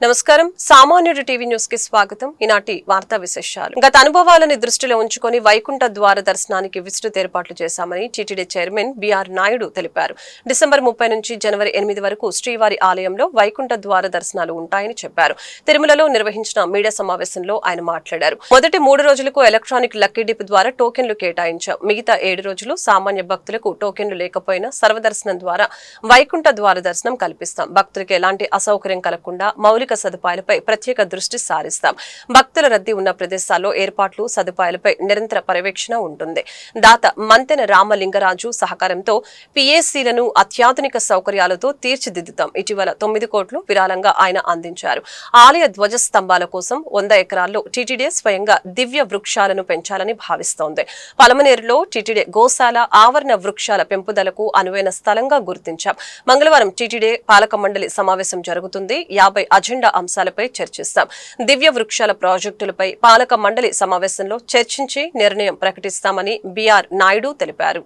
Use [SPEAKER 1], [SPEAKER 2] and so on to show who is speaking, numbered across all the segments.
[SPEAKER 1] నమస్కారం సామాన్యుడి TV news కి స్వాగతం. ఈనాటి వార్తా విశేషాలు. గత అనుభవాలను దృష్టిలో ఉంచుకొని వైకుంఠ ద్వార దర్శనానికి విస్తృత ఏర్పాట్లు చేశామని టీటీడీ చైర్మన్ బిఆర్ నాయుడు తెలిపారు. డిసెంబర్ 30 నుంచి జనవరి 8 వరకు శ్రీవారి ఆలయంలో వైకుంఠ ద్వార దర్శనాలు ఉంటాయని చెప్పారు. తిరుమలలో నిర్వహించిన మీడియా సమావేశంలో ఆయన మాట్లాడారు. మొదటి 3 రోజులకు ఎలక్ట్రానిక్ లక్కీ డిప్ ద్వారా టోకెన్లు కేటాయించాం. మిగతా 7 రోజులు సామాన్య భక్తులకు టోకెన్లు లేకపోయినా సర్వదర్శనం ద్వారా వైకుంఠ ద్వార దర్శనం కల్పిస్తాం. భక్తులకు ఎలాంటి అసౌకర్యం కలగకుండా మౌలిక సదుపాయాలపై ప్రత్యేక దృష్టి సారిస్తాం. భక్తుల రద్దీ ఉన్న ప్రదేశాల్లో ఏర్పాట్లు సదుపాయాలపై నిరంతర పర్యవేక్షణ ఉంటుంది. దాత మంతెన రామలింగరాజు సహకారంతో పిఏసీలను అత్యాధునిక సౌకర్యాలతో తీర్చిదిద్దుతాం. ఇటీవల 9 కోట్లు విరాళంగా ఆయన అందించారు. ఆలయ ధ్వజ స్తంభాల కోసం 100 ఎకరాల్లో టీటీడీ స్వయంగా దివ్య వృక్షాలను పెంచాలని భావిస్తోంది. పలమనేరులో టీటీడీ గోశాల ఆవరణ వృక్షాల పెంపుదలకు అనువైన స్థలంగా గుర్తించాం. మంగళవారం టీటీడీ పాలక మండలి సమావేశం జరుగుతుంది. 50 అజెండా అంశాలపై చర్చిస్తాం. దివ్య వృక్షాల ప్రాజెక్టులపై పాలక మండలి సమావేశంలో చర్చించి నిర్ణయం ప్రకటిస్తామని బిఆర్ నాయుడు తెలిపారు.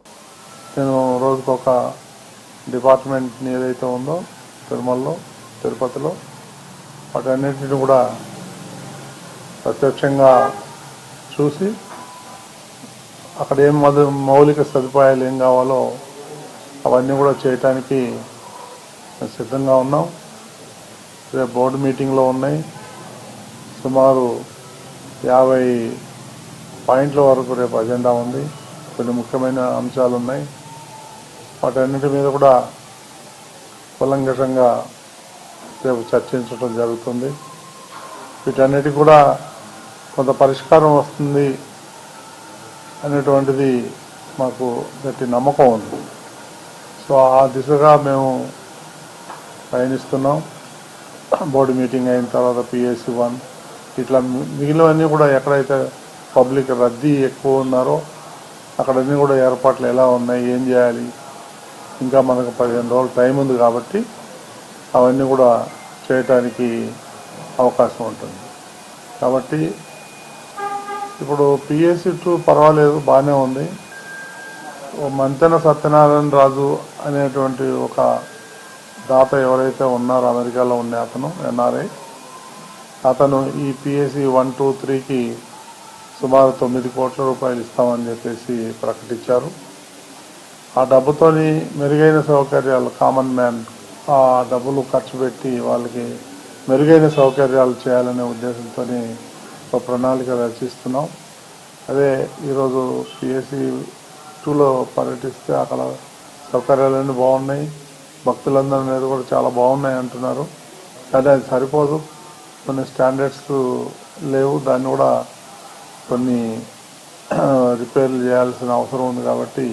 [SPEAKER 2] నేను రోజుకొక డిపార్ట్మెంట్ ఏదైతే ఉందో తిరుమలలో తిరుపతిలో వాటన్నిటిని కూడా ప్రత్యక్షంగా చూసి అక్కడ ఏం మౌలిక సదుపాయాలు ఏం కావాలో అవన్నీ కూడా చేయటానికి సిద్ధంగా ఉన్నాం. రేపు బోర్డు మీటింగ్లో ఉన్నాయి. సుమారు 50 పాయింట్ల వరకు రేపు అజెండా ఉంది. కొన్ని ముఖ్యమైన అంశాలు ఉన్నాయి. వాటన్నిటి మీద కూడా కూలంకషంగా రేపు చర్చించడం జరుగుతుంది. వీటన్నిటి కూడా కొంత పరిష్కారం వస్తుంది అనేటువంటిది మాకు గట్టి నమ్మకం ఉంది. సో ఆ దిశగా మేము పయనిస్తున్నాం. బోర్డు మీటింగ్ అయిన తర్వాత పిఎస్సి 1 ఇట్లా మిగిలినవన్నీ కూడా ఎక్కడైతే పబ్లిక్ రద్దీ ఎక్కువ ఉన్నారో అక్కడన్నీ కూడా ఏర్పాట్లు ఎలా ఉన్నాయి, ఏం చేయాలి, ఇంకా మనకు 15 రోజులు టైం ఉంది కాబట్టి అవన్నీ కూడా చేయటానికి అవకాశం ఉంటుంది. కాబట్టి ఇప్పుడు పిఎస్సి 2 పర్వాలేదు, బాగానే ఉంది. మంతెన సత్యనారాయణ రాజు అనేటువంటి ఒక దాత ఎవరైతే ఉన్నారో అమెరికాలో ఉండే అతను ఎన్ఆర్ఐ, అతను ఈ పిఎస్సి 1, 2, 3కి సుమారు 9 కోట్ల రూపాయలు ఇస్తామని చెప్పేసి ప్రకటించారు. ఆ డబ్బుతోని మెరుగైన సౌకర్యాలు కామన్ మ్యాన్ ఆ డబ్బులు ఖర్చు పెట్టి వాళ్ళకి మెరుగైన సౌకర్యాలు చేయాలనే ఉద్దేశంతో ఒక ప్రణాళిక రచిస్తున్నాం. అదే ఈరోజు పిఎస్సి 2లో పర్యటిస్తే అక్కడ సౌకర్యాలన్నీ బాగున్నాయి, భక్తులందరూ అనేది కూడా చాలా బాగున్నాయి అంటున్నారు. కానీ అది సరిపోదు, కొన్ని స్టాండర్డ్స్ లేవు. దాన్ని కూడా కొన్ని రిపేర్లు చేయాల్సిన అవసరం ఉంది కాబట్టి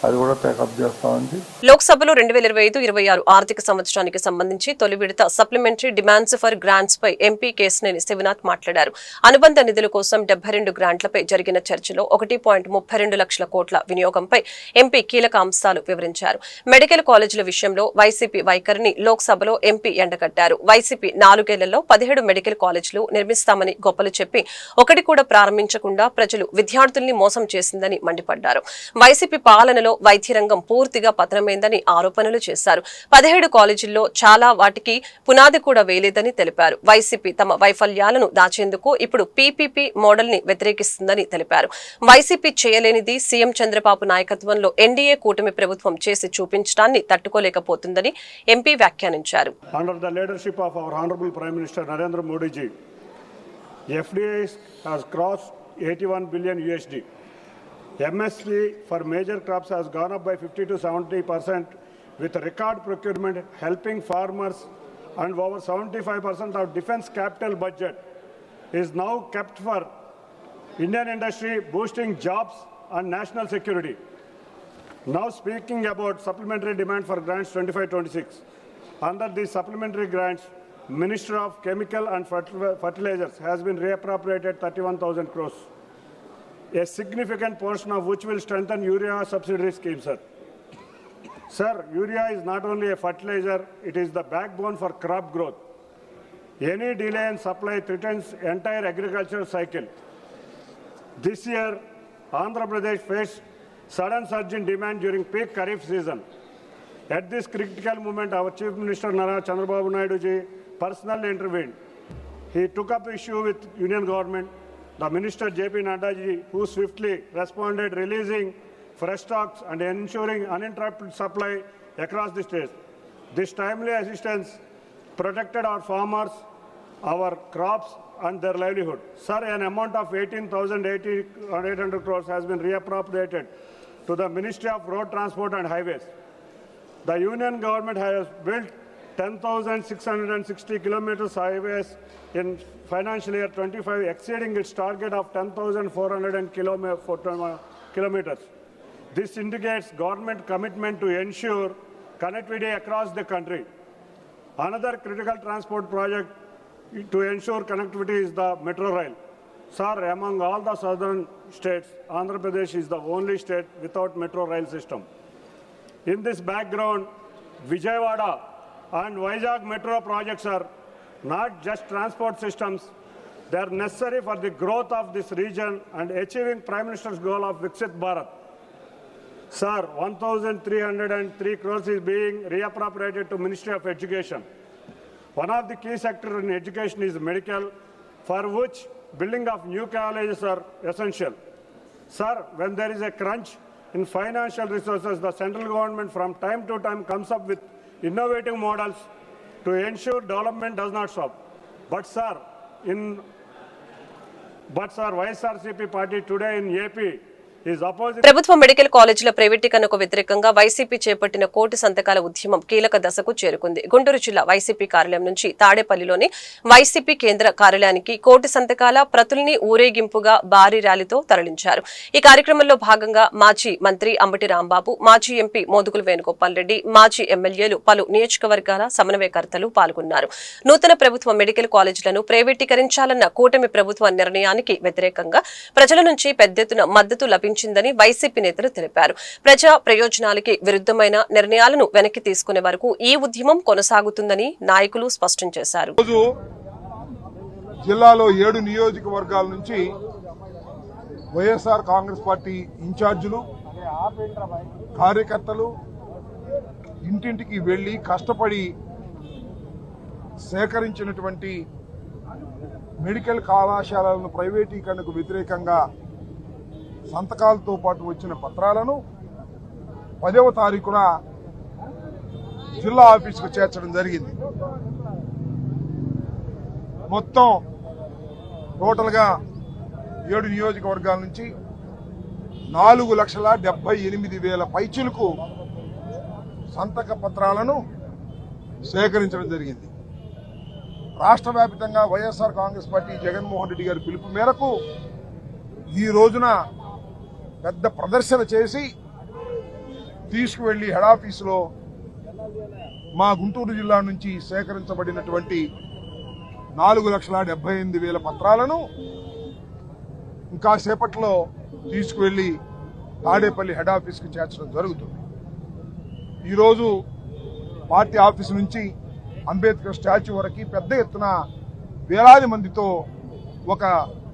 [SPEAKER 2] అది కూడా టేకప్ చేస్తామని.
[SPEAKER 1] లోక్సభలో 2025-26 ఆర్థిక సంవత్సరానికి సంబంధించి తొలి విడత సప్లిమెంటరీ డిమాండ్స్ ఫర్ గ్రాంట్స్ పై ఎంపీ కేశినేని శివనాథ్ మాట్లాడారు. అనుబంధ నిధుల కోసం 72 గ్రాంట్లపై జరిగిన చర్చలో 1.32 లక్షల కోట్ల వినియోగంపై ఎంపీ కీలక అంశాలు వివరించారు. మెడికల్ కాలేజీల విషయంలో వైసీపీ వైఖరిని లోక్సభలో ఎంపీ ఎండగట్టారు. వైసీపీ 4 ఏళ్లలో 17 మెడికల్ కాలేజీలు నిర్మిస్తామని గొప్పలు చెప్పి ఒకటి కూడా ప్రారంభించకుండా ప్రజలు విద్యార్థుల్ని మోసం చేసిందని మండిపడ్డారు. వైసీపీ పాలనలో వైద్య రంగం పూర్తిగా పతనమైందని ఆరోపణలు చేశారు. 17 కాలేజీల్లో చాలా వాటికి పునాది కూడా వేయలేదని తెలిపారు. వైసీపీ తమ వైఫల్యాలను దాచేందుకు ఇప్పుడు పీపీపీ మోడల్ ని వ్యతిరేకిస్తుందని తెలిపారు. వైసీపీ చేయలేనిది సీఎం చంద్రబాబు నాయకత్వంలో ఎన్డీఏ కూటమి ప్రభుత్వం చేసి చూపించడాన్ని తట్టుకోలేకపోతుందని ఎంపీ వ్యాఖ్యానించారు.
[SPEAKER 3] Under the leadership of our Honorable Prime Minister Narendra Modi ji, FDI has crossed 81 billion USD. MSP for major crops has gone up by 50 to 70% with record procurement helping farmers, and over 75% of defense capital budget is now kept for Indian industry, boosting jobs and national security. Now speaking about supplementary demand for grants 25-26. Under these supplementary grants, Minister of Chemical and Fertilizers has been reappropriated 31,000 crores. A significant portion of which will strengthen urea subsidy scheme, sir. Sir, urea is not only a fertilizer, it is the backbone for crop growth. Any delay in supply threatens entire agricultural cycle. This year, Andhra Pradesh faced sudden surge in demand during peak Kharif season. At this critical moment, our Chief Minister Nara Chandrababu Naidu ji personally intervened. He took up issue with Union government. The Minister J.P. Nadda ji, who swiftly responded, releasing fresh stocks and ensuring uninterrupted supply across the states. This timely assistance protected our farmers, our crops and their livelihood. Sir, an amount of 18,800 crores has been reappropriated to the Ministry of Road Transport and Highways. The Union government has built 10,660 kilometers highways in financial year 25, exceeding its target of 10,400 kilometers. This indicates government commitment to ensure connectivity across the country. Another critical transport project to ensure connectivity is the Metro Rail. Sir, among all the southern states, Andhra Pradesh is the only state without Metro Rail system. In this background, Vijayawada and Vizag Metro projects are not just transport systems, they are necessary for the growth of this region and achieving Prime Minister's goal of Viksit Bharat. Sir, 1,303 crores is being reappropriated to Ministry of Education. One of the key sectors in education is medical, for which building of new colleges are essential. Sir, when there is a crunch in financial resources, the central government from time to time comes up with innovative models to ensure development does not stop. But sir, YSRCP party today in AP is opposing.
[SPEAKER 1] ప్రభుత్వ medical కాలేజీల ప్రైవేటీకరణకు వ్యతిరేకంగా YCP చేపట్టిన కోటి సంతకాల ఉద్యమం కీలక దశకు చేరుకుంది. గుంటూరు జిల్లా వైసీపీ కార్యాలయం నుంచి తాడేపల్లిలోని వైసీపీ కేంద్ర కార్యాలయానికి కోటి సంతకాల ప్రతుల్ని ఊరేగింపుగా భారీ ర్యాలీతో తరలించారు. ఈ కార్యక్రమంలో భాగంగా మాజీ మంత్రి అంబటి రాంబాబు, మాజీ ఎంపీ మోదుగుల వేణుగోపాల్ రెడ్డి, మాజీ ఎమ్మెల్యేలు, పలు నియోజకవర్గాల సమన్వయకర్తలు పాల్గొన్నారు. నూతన ప్రభుత్వ మెడికల్ కాలేజీలను ప్రైవేటీకరించాలన్న కూటమి ప్రభుత్వ నిర్ణయానికి వ్యతిరేకంగా ప్రజల నుంచి పెద్ద ఎత్తున మద్దతు లభించిందని వైసీపీ నేతలు తెలిపారు. ప్రజా ప్రయోజనాలకి విరుద్ధమైన నిర్ణయాలను వెనక్కి తీసుకునే వరకు ఈ ఉద్యమం కొనసాగుతుందని నాయకులు స్పష్టం చేశారు.
[SPEAKER 4] జిల్లాలో 7 నియోజకవర్గాల నుంచి వైఎస్ఆర్ కాంగ్రెస్ పార్టీ ఇన్ఛార్జీలు, కార్యకర్తలు ఇంటింటికి వెళ్లి కష్టపడి సేకరించినటువంటి మెడికల్ కళాశాలలను ప్రైవేటీకరణకు వ్యతిరేకంగా సంతకాలతో పాటు వచ్చిన పత్రాలను 10వ తారీఖున జిల్లా ఆఫీసుకు చేర్చడం జరిగింది. మొత్తం టోటల్గా 7 నియోజకవర్గాల నుంచి 4,78,000 పైచిలకు సంతక పత్రాలను సేకరించడం జరిగింది. రాష్ట్ర వ్యాప్తంగా వైఎస్ఆర్ కాంగ్రెస్ పార్టీ జగన్మోహన్ రెడ్డి గారి పిలుపు మేరకు ఈ రోజున పెద్ద ప్రదర్శన చేసి తీసుకువెళ్లి హెడ్ ఆఫీసులో మా గుంటూరు జిల్లా నుంచి సేకరించబడినటువంటి 4,78,000 పత్రాలను ఇంకా సేపట్లో తీసుకువెళ్లి తాడేపల్లి హెడ్ ఆఫీస్కి చేర్చడం జరుగుతుంది. ఈరోజు పార్టీ ఆఫీసు నుంచి అంబేద్కర్ స్టాచ్యూ వరకు పెద్ద ఎత్తున వేలాది మందితో ఒక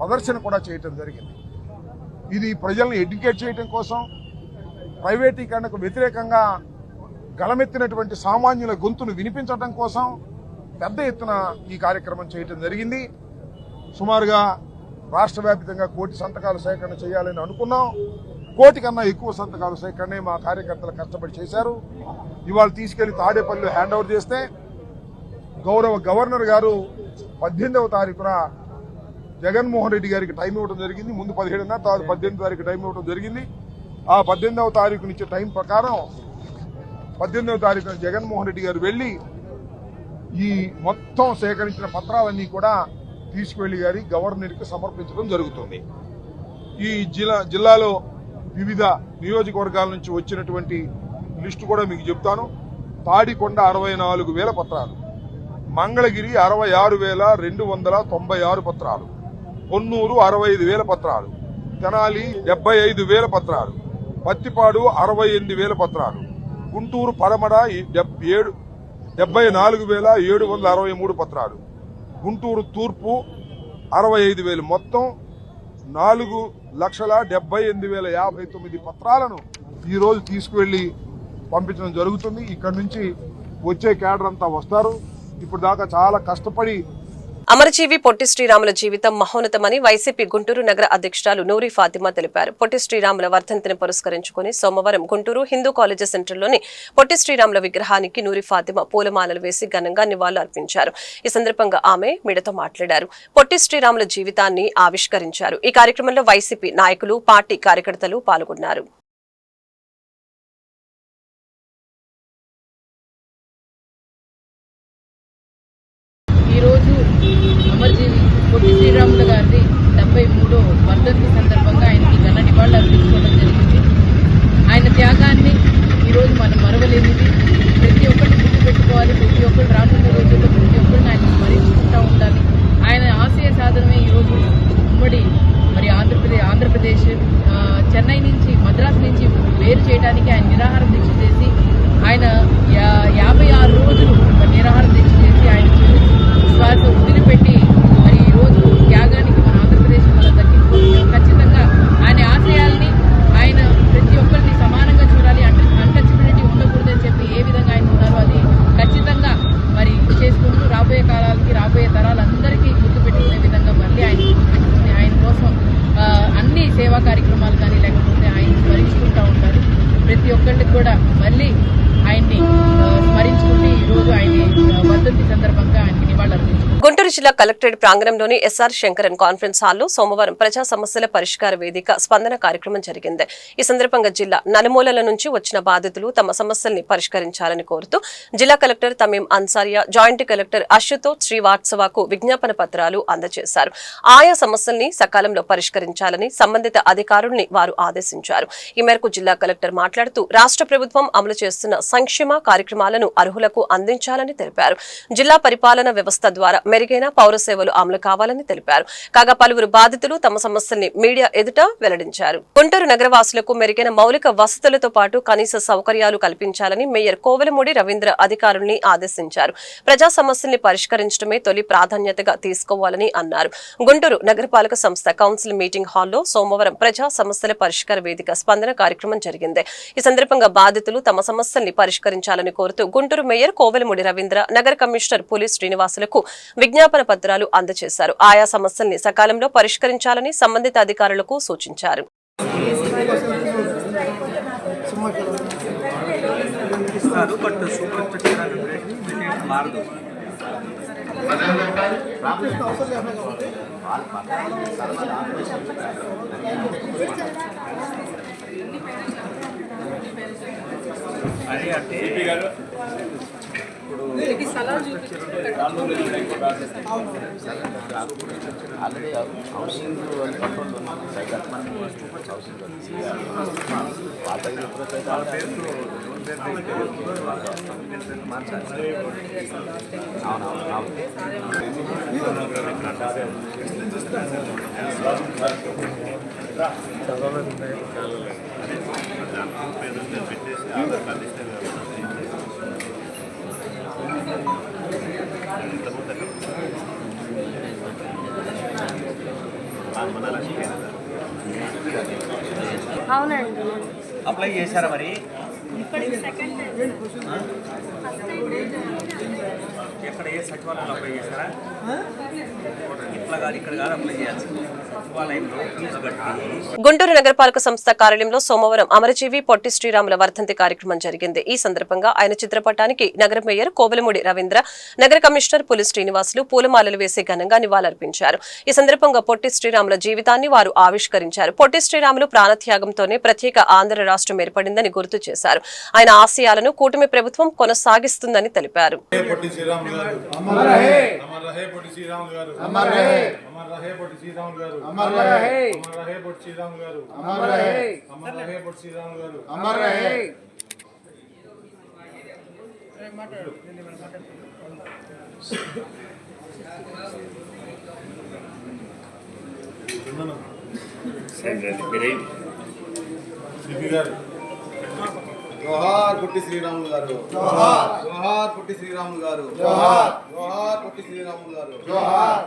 [SPEAKER 4] ప్రదర్శన కూడా చేయటం జరిగింది. ఇది ప్రజల్ని ఎడ్యుకేట్ చేయడం కోసం, ప్రైవేటీకరణకు వ్యతిరేకంగా గళమెత్తినటువంటి సామాన్యుల గొంతును వినిపించడం కోసం పెద్ద ఎత్తున ఈ కార్యక్రమం చేయటం జరిగింది. సుమారుగా రాష్ట్ర వ్యాప్తంగా 1 కోటి సంతకాల సేకరణ చేయాలని అనుకున్నాం. 1 కోటి కన్నా ఎక్కువ సంతకాల సేకరణే మా కార్యకర్తలు కష్టపడి చేశారు. ఇవాళ తీసుకెళ్లి తాడేపల్లిలో హ్యాండ్ ఓవర్ చేస్తే గౌరవ గవర్నర్ గారు 18వ తారీఖున జగన్మోహన్ రెడ్డి గారికి టైం ఇవ్వడం జరిగింది. ముందు 17 తర్వాత 18వ తారీఖు టైం ఇవ్వడం జరిగింది. ఆ 18వ తారీఖునిచ్చే టైం ప్రకారం 18వ తారీఖున జగన్మోహన్ రెడ్డి గారు వెళ్లి ఈ మొత్తం సేకరించిన పత్రాలన్నీ కూడా తీసుకువెళ్లి గారి గవర్నర్కి సమర్పించడం జరుగుతుంది. ఈ జిల్లాలో వివిధ నియోజకవర్గాల నుంచి వచ్చినటువంటి లిస్టు కూడా మీకు చెప్తాను. తాడికొండ 64,000 పత్రాలు, మంగళగిరి 66,296 పత్రాలు, పొన్నూరు 65,000 పత్రాలు, తెనాలి 75,000 పత్రాలు, పత్తిపాడు 68,000 పత్రాలు, గుంటూరు పరమడ 74,763 పత్రాలు, గుంటూరు తూర్పు 65,000, మొత్తం 4,78,059 పత్రాలను ఈ రోజు తీసుకువెళ్లి పంపించడం జరుగుతుంది. ఇక్కడ నుంచి వచ్చే క్యాడర్ అంతా వస్తారు. ఇప్పుడు దాకా చాలా కష్టపడి
[SPEAKER 1] అమరజీవి పొట్టి శ్రీరాముల జీవితం మహోన్నతమని వైసీపీ గుంటూరు నగర అధ్యక్షురాలు నూరి ఫాతిమా తెలిపారు. పొట్టి శ్రీరాముల వర్ధంతిని పురస్కరించుకుని సోమవారం గుంటూరు హిందూ కాలేజీ సెంటర్లోని పొట్టి శ్రీరాముల విగ్రహానికి నూరి ఫాతిమా పూలమాలలు వేసి ఘనంగా నివాళులు అర్పించారు. ఈ సందర్భంగా ఆమె మీడియాతో మాట్లాడారు. పొట్టి శ్రీరాముల జీవితాన్ని ఆవిష్కరించారు. ఈ కార్యక్రమంలో వైసీపీ నాయకులు, పార్టీ కార్యకర్తలు పాల్గొన్నారు.
[SPEAKER 5] అమరజీవి పొట్టి శ్రీరాములు గారిది 73వ వర్ధంతి సందర్భంగా ఆయనకి ఘన నివాళులు అర్పించుకోవడం జరిగింది. ఆయన త్యాగాన్ని ఈరోజు మనం మరవలేనిది. ప్రతి ఒక్కరిని గుర్తుపెట్టుకోవాలి. ప్రతి ఒక్కరు రానున్న రోజుల్లో ప్రతి ఒక్కరిని ఆయన స్మరించుకుంటూ ఉండాలి. ఆయన ఆశయ సాధనమే ఈరోజు ఉమ్మడి ఆంధ్రప్రదేశ్ చెన్నై నుంచి మద్రాసు నుంచి వేరు చేయడానికి ఆయన నిరాహార దీక్ష చేసి ఆయన 56 రోజులు నిరాహార దీక్ష చేసి ఆయన శ్వాస వదిలిపెట్టి మరి ఈరోజు త్యాగానికి మన ఆంధ్రప్రదేశ్ మనం దక్కించుకుంటున్నాం. ఖచ్చితంగా ఆయన ఆశయాల్ని ఆయన ప్రతి ఒక్కరిని సమానంగా చూడాలి, అన్టచబిలిటీ ఉండకూడదని చెప్పి ఏ విధంగా ఆయన ఉన్నారో అది ఖచ్చితంగా మరి చేసుకుంటూ రాబోయే కాలాలకి రాబోయే తరాలందరికీ గుర్తుపెట్టుకునే విధంగా మళ్ళీ ఆయన గుర్తుపెట్టుకుని ఆయన కోసం అన్ని సేవా కార్యక్రమాలు కానీ లేకపోతే ఆయన స్మరించుకుంటూ ఉంటారు. ప్రతి ఒక్కరికి కూడా మళ్ళీ ఆయన్ని స్మరించుకుంటే ఈరోజు ఆయన వర్ధంతి సందర్భంగా ఆయనకి నివాళులర్పించారు.
[SPEAKER 1] గుంటూరు జిల్లా కలెక్టరేట్ ప్రాంగణంలోని ఎస్ఆర్ శంకరన్ కాన్ఫరెన్స్ హాల్లో సోమవారం ప్రజా సమస్యల పరిష్కార వేదిక స్పందన కార్యక్రమం జరిగింది. ఈ సందర్భంగా జిల్లా నలుమూలల నుంచి వచ్చిన బాధితులు తమ సమస్యల్ని పరిష్కరించాలని కోరుతూ జిల్లా collector Thameem Ansariya, joint collector Ashutosh శ్రీవాత్సవకు విజ్ఞాపన పత్రాలు అందజేశారు. ఆయా సమస్యల్ని సకాలంలో పరిష్కరించాలని సంబంధిత అధికారుల్ని వారు ఆదేశించారు. ఈ మేరకు జిల్లా కలెక్టర్ మాట్లాడుతూ రాష్ట్ర ప్రభుత్వం అమలు చేస్తున్న సంక్షేమ కార్యక్రమాలను అర్హులకు అందించాలని తెలిపారు. జిల్లా పరిపాలన వ్యవస్థ ద్వారా మెరుగైన పౌర సేవలు అమలు కావాలని తెలిపారు. కాగా పలువురు బాధితులు తమ సమస్యల్ని మీడియా ఎదుట వెల్లడించారు. గుంటూరు నగరవాసులకు మెరుగైన మౌలిక వసతులతో పాటు కనీస సౌకర్యాలు కల్పించాలని మేయర్ కోవెలమూడి రవీంద్ర అధికారుల్ని ఆదేశించారు. ప్రజా సమస్యల్ని పరిష్కరించడమే తొలి ప్రాధాన్యతగా తీసుకోవాలని అన్నారు. గుంటూరు నగరపాలక సంస్థ కౌన్సిల్ మీటింగ్ హాల్లో సోమవారం ప్రజా సమస్యల పరిష్కార వేదిక స్పందన కార్యక్రమం జరిగింది. ఈ సందర్భంగా బాధితులు తమ సమస్యల్ని పరిష్కరించాలని కోరుతూ గుంటూరు మేయర్ కోవెలమూడి రవీంద్ర, నగర కమిషనర్ పులి శ్రీనివాసులకు విజ్ఞాపన పత్రాలు అందజేశారు. ఆయా సమస్యల్ని సకాలంలో పరిష్కరించాలని సంబంధిత అధికారులకు సూచించారు.
[SPEAKER 6] ఆల్రెడీ హౌసింగ్ కంట్రోల్
[SPEAKER 7] అవునండి.
[SPEAKER 6] అప్లై చేశారా మరి? ఎక్కడ ఏ సచివాలయంలో అప్లై చేశారా? ఇట్లా కాదు ఇక్కడ కాదు అప్లై చేయాల్సి సచివాలయంలో ఫీజు కట్టి.
[SPEAKER 1] గుంటూరు నగరపాలక సంస్థ కార్యాలయంలో సోమవారం అమరజీవి పొట్టి శ్రీరాముల వర్ధంతి కార్యక్రమం జరిగింది. ఈ సందర్భంగా ఆయన చిత్రపటానికి నగర మేయర్ కోవెలమూడి రవీంద్ర, నగర కమిషనర్ పులి శ్రీనివాసులు పూలమాలలు వేసి ఘనంగా నివాళులర్పించారు. ఈ సందర్భంగా పొట్టి శ్రీరాముల జీవితాన్ని వారు ఆవిష్కరించారు. పొట్టి శ్రీరాములు ప్రాణత్యాగంతోనే ప్రత్యేక ఆంధ్ర రాష్ట్రం ఏర్పడిందని గుర్తు చేశారు. ఆయన ఆశయాలను కూటమి ప్రభుత్వం కొనసాగిస్తుందని తెలిపారు.
[SPEAKER 8] జోహార్ పొట్టి శ్రీరాములు గారు, జోహార్ పొట్టి శ్రీరాములు గారు, జోహార్ పొట్టి శ్రీరాములు గారు, జోహార్.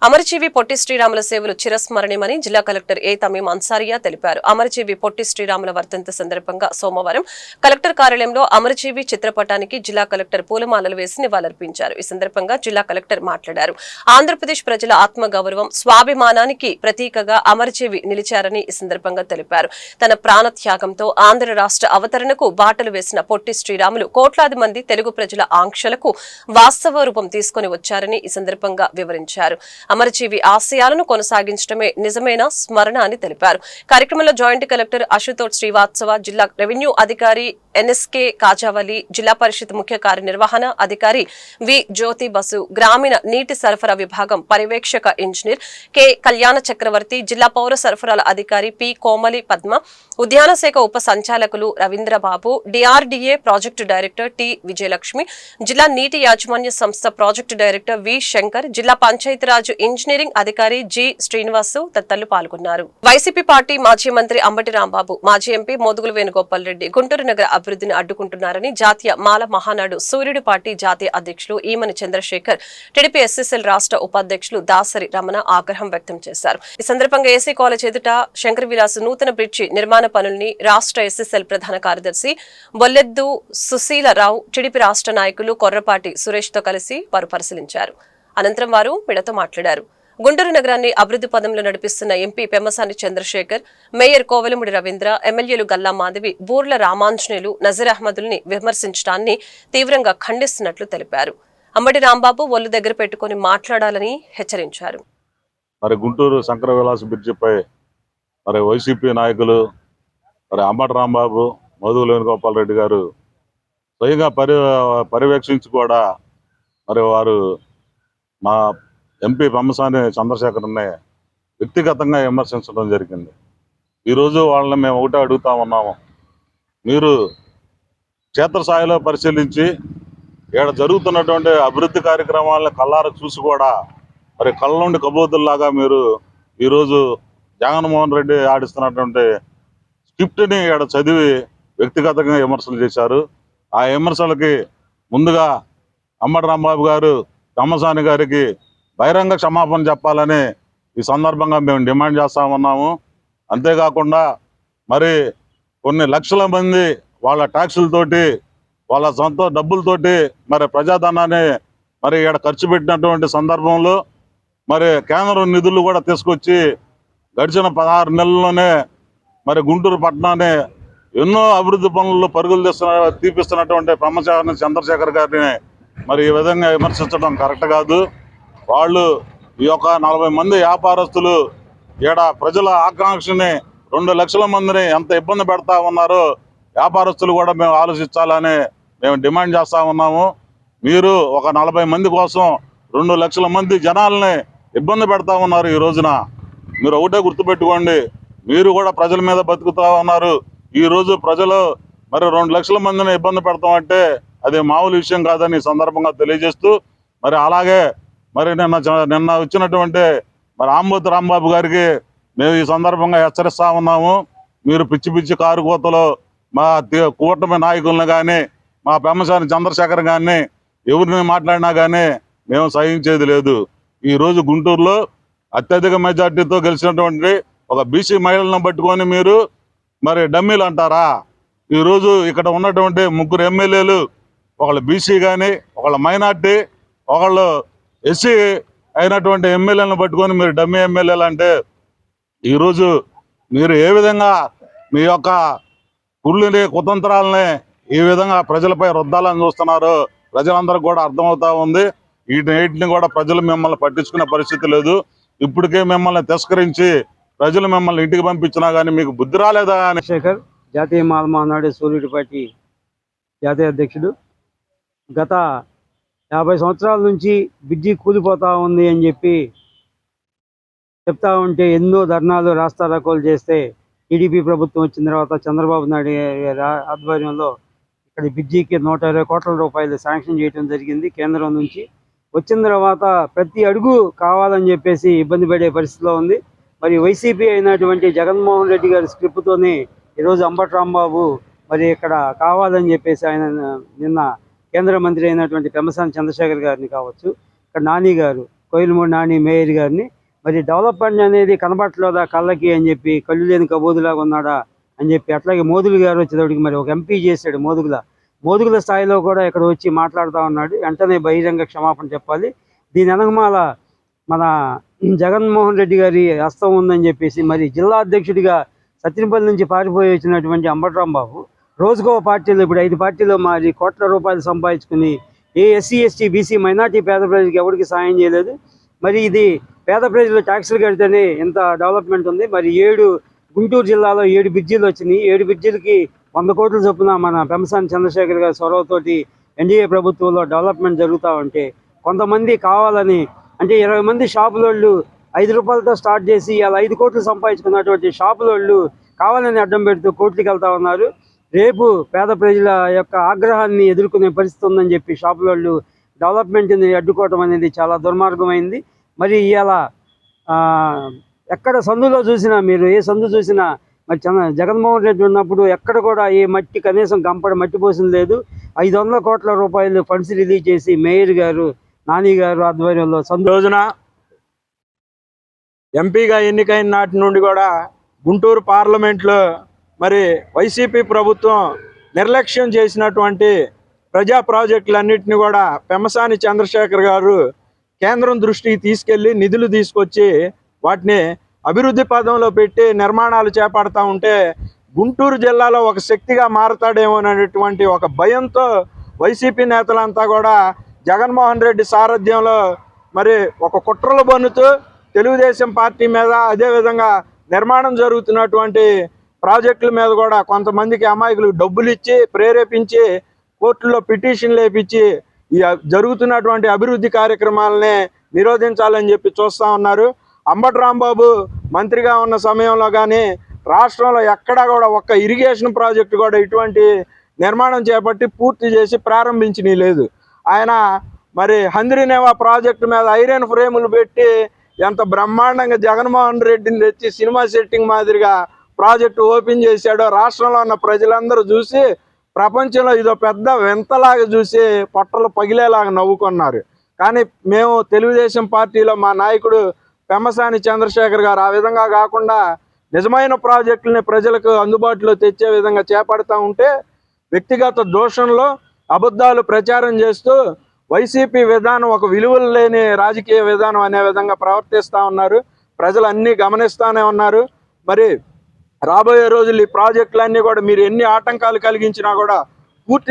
[SPEAKER 1] అమరజీవి పొట్టి శ్రీరాముల సేవలు చిరస్మరణీయమని జిల్లా కలెక్టర్ ఏ తమీం అన్సారియా తెలిపారు. అమరజీవి పొట్టి శ్రీరాముల వర్ధంతి సందర్భంగా సోమవారం కలెక్టర్ కార్యాలయంలో అమరజీవి చిత్రపటానికి జిల్లా కలెక్టర్ పూలమాలలు వేసి నివాళులర్పించారు. ఈ సందర్భంగా జిల్లా కలెక్టర్ మాట్లాడారు. ఆంధ్రప్రదేశ్ ప్రజల ఆత్మగౌరవం, స్వాభిమానానికి ప్రతీకగా అమరజీవి నిలిచారని ఈ సందర్భంగా తెలిపారు. తన ప్రాణత్యాగంతో ఆంధ్ర రాష్ట్ర అవతరణకు బాటలు వేసిన పొట్టి శ్రీరాములు కోట్లాది మంది తెలుగు ప్రజల ఆంక్షలకు వాస్తవ రూపం తీసుకుని వచ్చారని ఈ సందర్భంగా వివరించారు. అమరజీవి ఆశయాలను కొనసాగించడమే నిజమైన స్మరణ అని తెలిపారు. కార్యక్రమంలో జాయింట్ కలెక్టర్ అశుతోష్ శ్రీవాత్సవ, జిల్లా రెవెన్యూ అధికారి ఎన్ఎస్కే కాజావలి, జిల్లా పరిషత్ ముఖ్య కార్యనిర్వహణ అధికారి వి జ్యోతి బసు, గ్రామీణ నీటి సరఫరా విభాగం పర్యవేక్షక ఇంజనీర్ కె కళ్యాణ చక్రవర్తి, జిల్లా పౌర సరఫరాల అధికారి పి కోమలి పద్మ, ఉద్యాన శాఖ ఉప సంచాలకులు Ravindra Babu, DRDA project director T Vijayalakshmi, జిల్లా నీటి యాజమాన్య సంస్థ ప్రాజెక్టు డైరెక్టర్ వి శంకర్, జిల్లా పంచాయతీరాజ్ ఇంజనీరింగ్ అధికారి జి శ్రీనివాసు తదితరులు పాల్గొన్నారు. వైసీపీ పార్టీ మాజీ మంత్రి అంబటి రాంబాబు, మాజీ ఎంపీ మోదుగుల వేణుగోపాల్ రెడ్డి గుంటూరు నగర అభివృద్ధిని అడ్డుకుంటున్నారని జాతీయ మాల మహానాడు సూర్యుడు పార్టీ జాతీయ అధ్యక్షులు ఈమని చంద్రశేఖర్, టీడీపీ ఎస్ఎస్ఎల్ రాష్ట్ర ఉపాధ్యక్షులు దాసరి రమణ ఆగ్రహం వ్యక్తం చేశారు. ఈ సందర్భంగా ఏసీ కాలేజ్ ఎదుట శంకర్ విలాస్ నూతన బ్రిడ్జి నిర్మాణ పనుల్ని రాష్ట్ర ఎస్ఎస్ఎల్ ప్రధాన కార్యదర్శి బొల్లెద్దు సుశీలరావు, టీడీపీ రాష్ట్ర నాయకులు కొర్రపాటి సురేష్ తో కలిసి వారు పరిశీలించారు. అనంతరం వారు మీడియాతో మాట్లాడారు. గుంటూరు నగరాన్ని అభివృద్ధి పదంలో నడిపిస్తున్న ఎంపీ పెమ్మసాని చంద్రశేఖర్, మేయర్ కోవెలముడి రవీంద్ర, ఎమ్మెల్యేలు గల్లా మాధవి, బూర్ల రామాంజనేయులు నజీర్ అహ్మదుల్ని విమర్శించడాన్ని తీవ్రంగా ఖండిస్తున్నట్లు తెలిపారు. అంబటి రాంబాబు ఒళ్ళు దగ్గర పెట్టుకుని మాట్లాడాలని హెచ్చరించారు.
[SPEAKER 7] మరి గుంటూరు శంకర విలాస్ బ్రిడ్జిపై మరి వైసీపీ నాయకులు మరి అంబటి రాంబాబు, మోదుగుల వేణుగోపాల్ రెడ్డి గారు స్వయంగా పర్యవేక్షించి కూడా మరి వారు మా ఎంపీ పెమ్మసాని చంద్రశేఖర్ని వ్యక్తిగతంగా విమర్శించడం జరిగింది. ఈరోజు వాళ్ళని మేము ఒకటే అడుగుతా ఉన్నాము, మీరు క్షేత్రస్థాయిలో పరిశీలించి ఇక్కడ జరుగుతున్నటువంటి అభివృద్ధి కార్యక్రమాలను కళ్ళారా చూసి కూడా మరి కళ్ళ నుండి కబోతుల్లాగా మీరు ఈరోజు జగన్మోహన్ రెడ్డి ఆడిస్తున్నటువంటి స్క్రిప్ట్ని ఇక్కడ చదివి వ్యక్తిగతంగా విమర్శలు చేశారు. ఆ విమర్శలకి ముందుగా అంబటి రాంబాబు గారు పెమ్మసాని గారికి బహిరంగ క్షమాపణ చెప్పాలని ఈ సందర్భంగా మేము డిమాండ్ చేస్తా ఉన్నాము. అంతేకాకుండా మరి కొన్ని లక్షల మంది వాళ్ళ ట్యాక్సులతోటి, వాళ్ళ సొంత డబ్బులతోటి మరి ప్రజాధనాన్ని మరి ఇక్కడ ఖర్చు పెట్టినటువంటి సందర్భంలో మరి కేంద్రం నిధులు కూడా తీసుకొచ్చి గడిచిన 16 నెలల్లోనే మరి గుంటూరు పట్టణాన్ని ఎన్నో అభివృద్ధి పనుల్లో పరుగులు తీపిస్తున్నటువంటి పెమ్మసాని చంద్రశేఖర్ గారిని మరి ఈ విధంగా విమర్శించడం కరెక్ట్ కాదు. వాళ్ళు ఈ యొక్క 40 మంది వ్యాపారస్తులు ఈడ ప్రజల ఆకాంక్షని 2 లక్షల మందిని ఎంత ఇబ్బంది పెడతా ఉన్నారో వ్యాపారస్తులు కూడా మేము ఆలోచించాలని మేము డిమాండ్ చేస్తా ఉన్నాము. మీరు ఒక 40 మంది కోసం 2 లక్షల మంది జనాలని ఇబ్బంది పెడతా ఉన్నారు. ఈ రోజున మీరు ఒకటే గుర్తుపెట్టుకోండి, మీరు కూడా ప్రజల మీద బతుకుతా ఉన్నారు. ఈ రోజు ప్రజలు మరి 2 లక్షల మందిని ఇబ్బంది పెడతామంటే అది మామూలు విషయం కాదని ఈ సందర్భంగా తెలియజేస్తూ, మరి అలాగే మరి నిన్న వచ్చినటువంటి మరి ఆంబోతు రాంబాబు గారికి మేము ఈ సందర్భంగా హెచ్చరిస్తా ఉన్నాము. మీరు పిచ్చి పిచ్చి కారు కోతలో మా కూటమి నాయకులను కానీ, మా పెమ్మసాని చంద్రశేఖర్ కానీ ఎవరిని మాట్లాడినా కానీ మేము సహించేది లేదు. ఈరోజు గుంటూరులో అత్యధిక మెజార్టీతో గెలిచినటువంటి ఒక బీసీ మహిళలను పట్టుకొని మీరు మరి డమ్మీలు అంటారా? ఈరోజు ఇక్కడ ఉన్నటువంటి 3 ఎమ్మెల్యేలు, ఒకళ్ళు బీసీ కానీ, ఒకళ్ళు మైనార్టీ, ఒకళ్ళు ఎస్సీ అయినటువంటి ఎమ్మెల్యేలను పట్టుకొని మీరు డమ్మీ ఎమ్మెల్యేలు అంటే ఈరోజు మీరు ఏ విధంగా మీ యొక్క కుళ్ళని కుతంత్రాలని ఈ విధంగా ప్రజలపై రుద్దాలని చూస్తున్నారో ప్రజలందరికీ కూడా అర్థమవుతా ఉంది. వీటిని కూడా ప్రజలు మిమ్మల్ని పట్టించుకునే పరిస్థితి లేదు. ఇప్పటికే మిమ్మల్ని తిరస్కరించి ప్రజలు మిమ్మల్ని ఇంటికి పంపించినా కానీ మీకు బుద్ధి రాలేదా అని.
[SPEAKER 9] శేఖర్, జాతీయ మాల మహానాడు సూర్యుడి పార్టీ జాతీయ అధ్యక్షుడు. గత 50 సంవత్సరాల నుంచి బ్రిడ్జి కూలిపోతా ఉంది అని చెప్పి చెప్తా ఉంటే ఎన్నో ధర్నాలు, రాస్తారోకోలు చేస్తే టీడీపీ ప్రభుత్వం వచ్చిన తర్వాత చంద్రబాబు నాయుడు గారి ఆధ్వర్యంలో ఇక్కడ బ్రిడ్జికి 120 కోట్ల రూపాయలు శాంక్షన్ చేయడం జరిగింది కేంద్రం నుంచి. వచ్చిన తర్వాత ప్రతి అడుగు కావాలని చెప్పేసి ఇబ్బంది పడే పరిస్థితిలో ఉంది. మరి వైసీపీ అయినటువంటి జగన్మోహన్ రెడ్డి గారి స్క్రిప్ట్తోనే ఈరోజు అంబటి రాంబాబు మరి ఇక్కడ కావాలని చెప్పేసి ఆయన నిన్న కేంద్ర మంత్రి అయినటువంటి పెమ్మసాని చంద్రశేఖర్ గారిని కావచ్చు, ఇక్కడ నాని గారు, కోయిలమూడి నాని మేయర్ గారిని, మరి డెవలప్మెంట్ అనేది కనబట్టలేదా కళ్ళకి అని చెప్పి, కళ్ళు లేని కబోదులాగా ఉన్నాడా అని చెప్పి, అట్లాగే మోదుగుల గారు వచ్చేటప్పటికి మరి ఒక ఎంపీ చేశాడు మోదుగుల స్థాయిలో కూడా ఇక్కడ వచ్చి మాట్లాడుతూ ఉన్నాడు. వెంటనే బహిరంగ క్షమాపణ చెప్పాలి. దీని వెనకమాల మన జగన్మోహన్ రెడ్డి గారి హస్తం ఉందని చెప్పేసి, మరి జిల్లా అధ్యక్షుడిగా సత్యనపల్లి నుంచి పారిపోయి వచ్చినటువంటి అంబటరాంబాబు రోజుకో పార్టీలో ఇప్పుడు 5 పార్టీలో మారి కోట్ల రూపాయలు సంపాదించుకుని ఏ ఎస్సీ ఎస్టీ బీసీ మైనార్టీ పేద ప్రజలకు ఎవరికి సాయం చేయలేదు. మరి ఇది పేద ప్రజలు ట్యాక్సులు కడితేనే ఇంత డెవలప్మెంట్ ఉంది. మరి గుంటూరు జిల్లాలో 7 బ్రిడ్జీలు వచ్చినాయి. 7 బ్రిడ్జీలకి 100 కోట్ల చొప్పున మన పెమ్మసాని చంద్రశేఖర్ గారి చొరవతోటి ఎన్డీఏ ప్రభుత్వంలో డెవలప్మెంట్ జరుగుతూ ఉంటే, కొంతమంది కావాలని అంటే 20 మంది షాపులోళ్ళు 5 రూపాయలతో స్టార్ట్ చేసి అలా 5 కోట్లు సంపాదించుకున్నటువంటి షాపులోళ్ళు కావాలని అడ్డం పెడుతూ కోర్టుకి వెళ్తా ఉన్నారు. రేపు పేద ప్రజల యొక్క ఆగ్రహాన్ని ఎదుర్కొనే పరిస్థితి ఉందని చెప్పి షాపులోళ్ళు డెవలప్మెంట్ని అడ్డుకోవడం అనేది చాలా దుర్మార్గమైంది. మరి ఇవాళ ఎక్కడ సందులో చూసినా, మీరు ఏ సందు చూసినా మరి జగన్మోహన్ రెడ్డి ఉన్నప్పుడు ఎక్కడ కూడా ఏ మట్టి కనీసం గంపడ మట్టి పోసింది లేదు. 500 కోట్ల రూపాయలు ఫండ్స్ రిలీజ్ చేసి మేయర్ గారు, నాని గారు ఆధ్వర్యంలో
[SPEAKER 10] రోజున ఎంపీగా ఎన్నికైన నాటి నుండి కూడా గుంటూరు పార్లమెంట్లో మరి వైసీపీ ప్రభుత్వం నిర్లక్ష్యం చేసినటువంటి ప్రజా ప్రాజెక్టులన్నింటినీ కూడా పెమ్మసాని చంద్రశేఖర్ గారు కేంద్రం దృష్టికి తీసుకెళ్లి నిధులు తీసుకొచ్చి వాటిని అభివృద్ధి పదంలో పెట్టి నిర్మాణాలు చేపడతా ఉంటే, గుంటూరు జిల్లాలో ఒక శక్తిగా మారతాడేమో అనేటువంటి ఒక భయంతో వైసీపీ నేతలంతా కూడా జగన్మోహన్ రెడ్డి సారథ్యంలో మరి ఒక కుట్రలు బన్నుతూ తెలుగుదేశం పార్టీ మీద, అదేవిధంగా నిర్మాణం జరుగుతున్నటువంటి ప్రాజెక్టుల మీద కూడా కొంతమందికి అమాయకులకు డబ్బులు ఇచ్చి ప్రేరేపించి కోర్టుల్లో పిటిషన్లు వేపించి ఈ జరుగుతున్నటువంటి అభివృద్ధి కార్యక్రమాలని నిరోధించాలని చెప్పి చూస్తూ ఉన్నారు. అంబటరాంబాబు మంత్రిగా ఉన్న సమయంలో కానీ రాష్ట్రంలో ఎక్కడా కూడా ఒక్క ఇరిగేషన్ ప్రాజెక్టు కూడా ఇటువంటి నిర్మాణం చేపట్టి పూర్తి చేసి ప్రారంభించినవి లేదు. ఆయన మరి హంద్రీనేవా ప్రాజెక్టు మీద ఐరన్ ఫ్రేములు పెట్టి ఎంత బ్రహ్మాండంగా జగన్మోహన్ రెడ్డిని తెచ్చి సినిమా సెట్టింగ్ మాదిరిగా ప్రాజెక్టు ఓపెన్ చేశాడో రాష్ట్రంలో ఉన్న ప్రజలందరూ చూసి ప్రపంచంలో ఇదో పెద్ద వింతలాగా చూసి పొట్టలు పగిలేలాగా నవ్వుకున్నారు. కానీ మేము తెలుగుదేశం పార్టీలో మా నాయకుడు పెమ్మసాని చంద్రశేఖర్ గారు ఆ విధంగా కాకుండా నిజమైన ప్రాజెక్టులని ప్రజలకు అందుబాటులో తెచ్చే విధంగా చేపడతా ఉంటే, వ్యక్తిగత దోషంలో అబద్ధాలు ప్రచారం చేస్తూ వైసీపీ విధానం ఒక విలువలు లేని రాజకీయ విధానం అనే విధంగా ప్రవర్తిస్తూ ఉన్నారు. ప్రజలు అన్నీ గమనిస్తూనే ఉన్నారు. మరి రాబోయే రోజులు ఈ ప్రాజెక్టులన్నీ కూడా మీరు ఎన్ని ఆటంకాలు కలిగించినా కూడా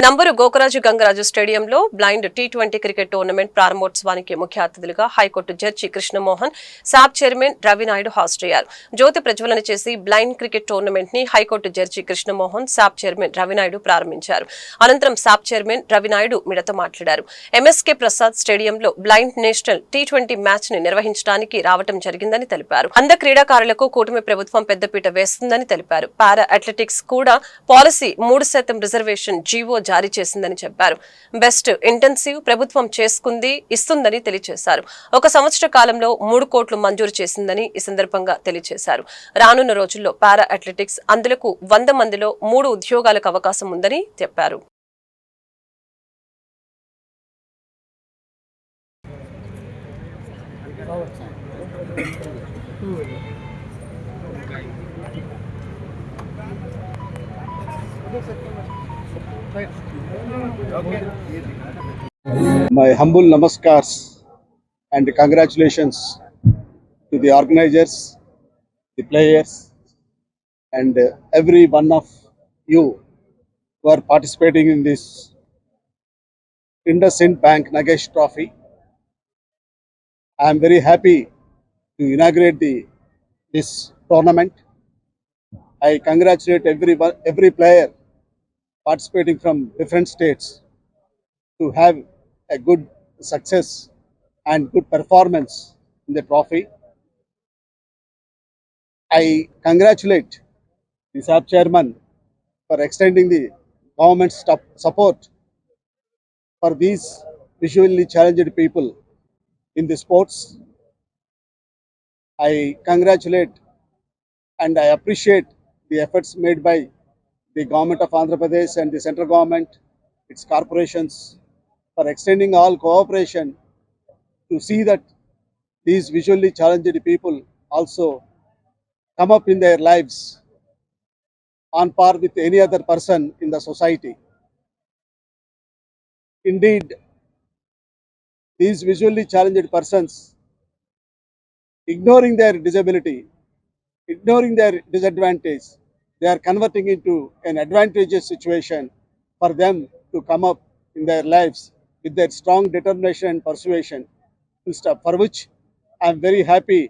[SPEAKER 1] నంబరు గోకరాజు గంగరాజు స్టేడియంలో బ్లైండ్ T20 క్రికెట్ టోర్నమెంట్ ప్రారంభోత్సవానికి ముఖ్య అతిథులుగా హైకోర్టు జడ్జి కృష్ణమోహన్, సాబ్ చైర్మన్ రవినాయుడు హాజరయ్యారు. జ్యోతి ప్రజ్వలన చేసి బ్లైండ్ క్రికెట్ టోర్నమెంట్ ని హైకోర్టు జడ్జి కృష్ణమోహన్, సాబ్ చైర్మన్ రవినాయుడు ప్రారంభించారు. అనంతరం సాబ్ చైర్మన్ రవినాయుడు మీడియాతో మాట్లాడారు. MSK ప్రసాద్ స్టేడియంలో బ్లైండ్ నేషనల్ T20 మ్యాచ్ ని నిర్వహించడానికి రావడం జరిగిందని తెలిపారు. అంధ క్రీడాకారులకు కూటమి ప్రభుత్వం పెద్దపీట వేస్తుందని తెలిపారు. పారా అథ్లెటిక్స్ కూడా పాలసీ 3% రిజర్వేషన్ జీవో జారీ చేసిందని చెప్పారు. బెస్ట్ ఇంటెన్సివ్ ప్రభుత్వం ఇస్తుందని తెలియజేశారు. 1 సంవత్సర కాలంలో 3 కోట్లు మంజూరు చేసిందని ఈ సందర్భంగా తెలియజేశారు. రానున్న రోజుల్లో పారా అథ్లెటిక్స్ అందులకు 100 మందిలో 3 ఉద్యోగాలకు అవకాశం ఉందని చెప్పారు.
[SPEAKER 11] My humble namaskars and congratulations to the organizers, the players, and every one of you who are participating in this IndusInd Bank Nagesh Trophy. I am very happy to inaugurate this tournament. I congratulate every player participating from different states to have a good success and good performance in the trophy. I congratulate the SAP chairman for extending the government's support for these visually challenged people in the sports. I congratulate and I appreciate the efforts made by the government of Andhra Pradesh and the central government, its corporations, for extending all cooperation to see that these visually challenged people also come up in their lives on par with any other person in the society. Indeed, these visually challenged persons, ignoring their disability, ignoring their disadvantage, they are converting into an advantageous situation for them to come up in their lives with their strong determination and persuasion, for which I am very happy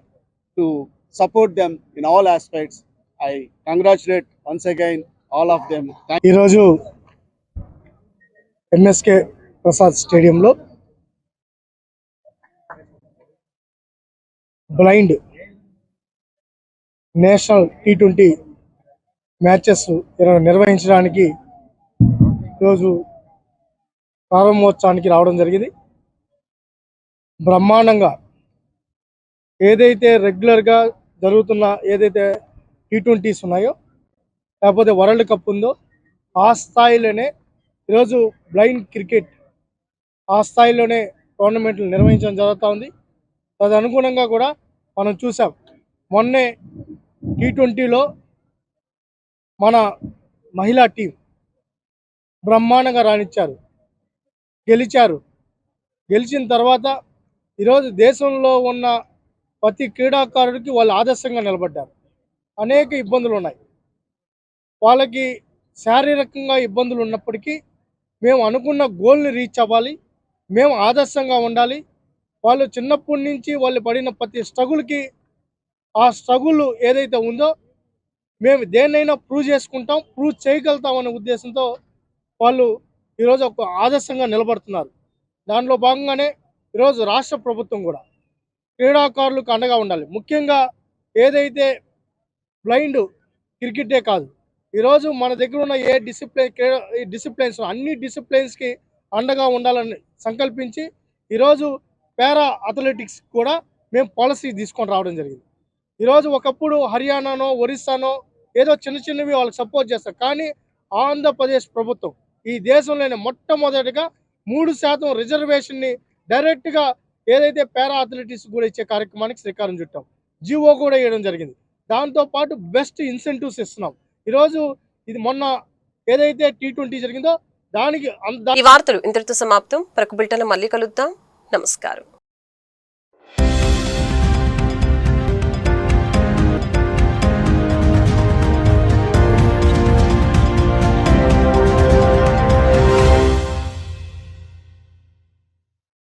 [SPEAKER 11] to support them in all aspects. I congratulate once again all of them.
[SPEAKER 12] ఈరోజు MSK Prasad స్టేడియంలో blind national T20 matches నిర్వహించడానికి ఈరోజు ప్రారంభోత్సవానికి రావడం జరిగింది. బ్రహ్మాండంగా ఏదైతే రెగ్యులర్గా జరుగుతున్న ఏదైతే T20s ఉన్నాయో లేకపోతే వరల్డ్ కప్ ఉందో ఆ స్థాయిలోనే ఈరోజు బ్లైండ్ క్రికెట్ ఆ స్థాయిలోనే టోర్నమెంట్లు నిర్వహించడం జరుగుతూ ఉంది. తదనుగుణంగా కూడా మనం చూసాం, మొన్నే T20లో మన మహిళా టీం బ్రహ్మాండంగా రాణించారు, గెలిచారు. గెలిచిన తర్వాత ఈరోజు దేశంలో ఉన్న ప్రతి క్రీడాకారుడికి వాళ్ళు ఆదర్శంగా నిలబడ్డారు. అనేక ఇబ్బందులు ఉన్నాయి, వాళ్ళకి శారీరకంగా ఇబ్బందులు ఉన్నప్పటికీ మేము అనుకున్న గోల్ని రీచ్ అవ్వాలి, మేము ఆదర్శంగా ఉండాలి. వాళ్ళు చిన్నప్పటి నుంచి వాళ్ళు పడిన ప్రతి స్ట్రగుల్కి ఆ స్ట్రగుల్ ఏదైతే ఉందో మేము దేన్నైనా ప్రూవ్ చేసుకుంటాం, ప్రూవ్ చేయగలుగుతాం అనే ఉద్దేశంతో వాళ్ళు ఈరోజు ఒక ఆదర్శంగా నిలబడుతున్నారు. దానిలో భాగంగానే ఈరోజు రాష్ట్ర ప్రభుత్వం కూడా క్రీడాకారులకు అండగా ఉండాలి. ముఖ్యంగా ఏదైతే బ్లైండ్ క్రికెటే కాదు, ఈరోజు మన దగ్గర ఉన్న ఏ డిసిప్లిన్స్ అన్ని డిసిప్లిన్స్కి అండగా ఉండాలని సంకల్పించి ఈరోజు పారా అథ్లెటిక్స్ కూడా మేము పాలసీ తీసుకొని రావడం జరిగింది. ఈరోజు ఒకప్పుడు హర్యానానో ఒరిస్సానో ఏదో చిన్న చిన్నవి వాళ్ళకి సపోర్ట్ చేస్తారు, కానీ ఆంధ్రప్రదేశ్ ప్రభుత్వం ఈ దేశంలోనే మొట్టమొదటిగా 3% రిజర్వేషన్ని డైరెక్ట్గా ఏదైతే పారా అథ్లెటిక్స్ కూడా ఇచ్చే కార్యక్రమానికి శ్రీకారం చుట్టాం. జీవో కూడా వేయడం జరిగింది. దాంతోపాటు బెస్ట్ ఇన్సెంటివ్స్ ఇస్తున్నాం. ఈరోజు ఇది మొన్న ఏదైతే T20 జరిగిందో దానికి
[SPEAKER 1] ఈ వార్తలు ఇంతటితో సమాప్తం. ప్రకు బిల్టన్ మళ్ళీ కలుద్దాం. నమస్కారం.